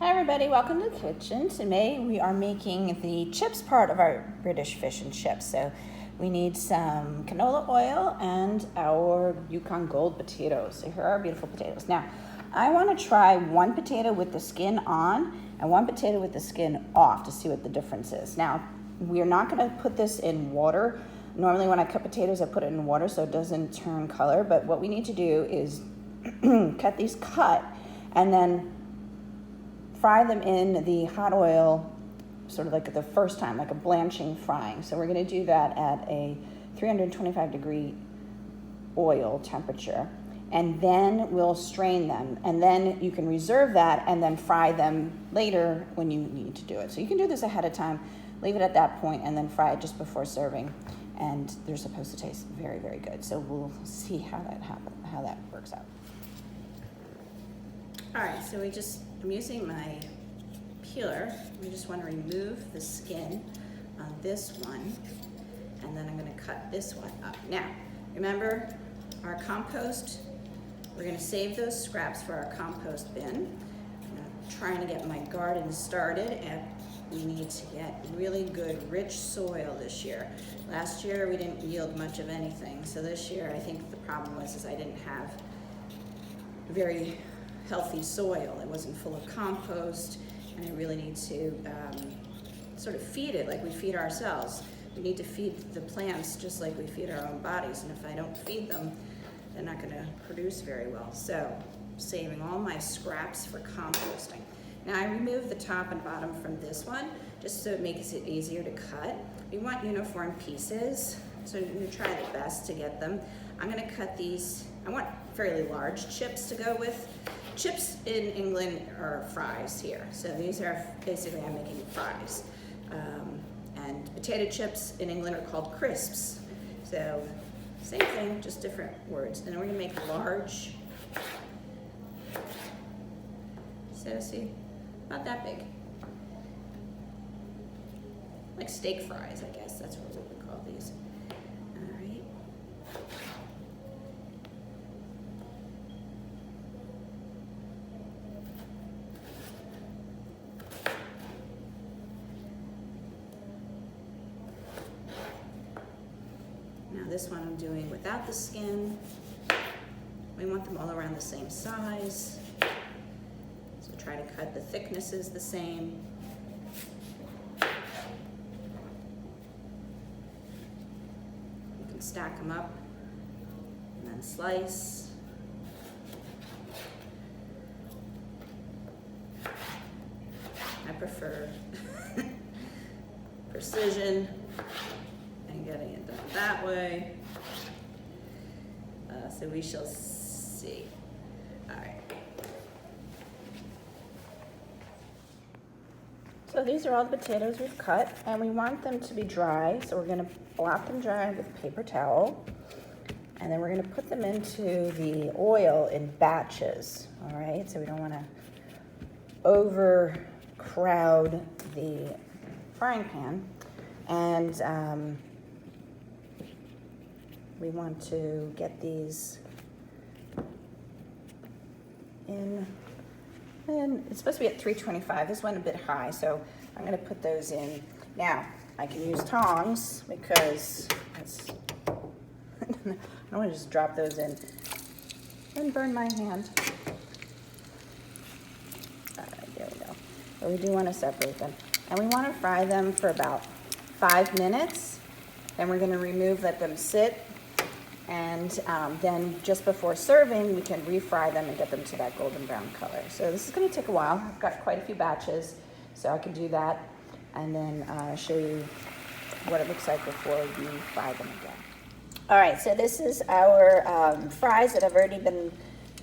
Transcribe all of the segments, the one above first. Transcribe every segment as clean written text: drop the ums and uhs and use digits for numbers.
Hi everybody, welcome to the kitchen. Today we are making the chips part of our British fish and chips. So we need some canola oil and our Yukon Gold potatoes. So here are our beautiful potatoes. Now, I want to try one potato with the skin on and one potato with the skin off to see what the difference is. Now, we're not going to put this in water. Normally when I cut potatoes, I put it in water so it doesn't turn color. But what we need to do is cut these and then fry them in the hot oil, sort of like the first time, like a blanching frying. So we're going to do that at a 325 degree oil temperature. And then we'll strain them. And then you can reserve that and then fry them later when you need to do it. So you can do this ahead of time, leave it at that point, and then fry it just before serving. And they're supposed to taste very, very good. So we'll see how that works out. All right, so I'm using my peeler. We just want to remove the skin on this one, and then I'm going to cut this one up. Now, remember our compost, we're going to save those scraps for our compost bin. I'm trying to get my garden started, and we need to get really good, rich soil this year. Last year, we didn't yield much of anything, so this year, I think the problem was I didn't have very healthy soil. It wasn't full of compost, and I really need to sort of feed it like we feed ourselves. We need to feed the plants just like we feed our own bodies, and if I don't feed them, they're not going to produce very well. So, saving all my scraps for composting. Now I remove the top and bottom from this one just so it makes it easier to cut. We want uniform pieces, so you try the best to get them. I'm going to cut these. I want fairly large chips to go with. Chips in England are fries here. So these are basically, I'm making fries. And potato chips in England are called crisps. So same thing, just different words. And then we're gonna make large. So see, about that big. Like steak fries, I guess, that's what we would call these. All right. Now this one I'm doing without the skin. We want them all around the same size. So try to cut the thicknesses the same. You can stack them up and then slice. I prefer precision and getting it done that way. So we shall see. All right. So these are all the potatoes we've cut, and we want them to be dry. So we're going to blot them dry with paper towel, and then we're going to put them into the oil in batches. All right. So we don't want to overcrowd the frying pan, and we want to get these in, and it's supposed to be at 325. This went a bit high, so I'm going to put those in. Now, I can use tongs because that's, I don't want to just drop those in and burn my hand. All right, there we go. But we do want to separate them. And we want to fry them for about 5 minutes. Then we're going to let them sit. And then just before serving, we can refry them and get them to that golden brown color. So this is going to take a while. I've got quite a few batches, so I can do that and then show you what it looks like before you fry them again. All right, so this is our fries that have already been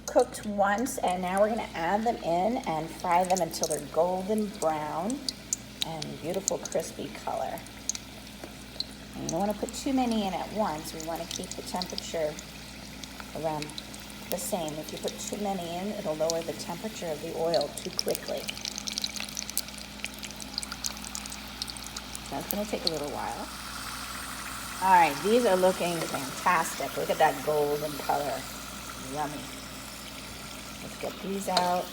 cooked once, and now we're going to add them in and fry them until they're golden brown and beautiful crispy color. And you don't want to put too many in at once. We want to keep the temperature around the same. If you put too many in, it'll lower the temperature of the oil too quickly. So it's going to take a little while. All right, these are looking fantastic. Look at that golden color. Yummy. Let's get these out.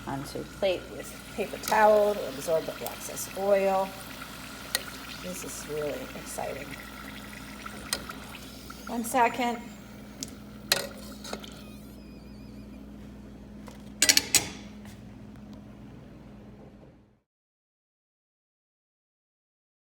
onto a plate with paper towel to absorb the excess oil. This is really exciting. 1 second.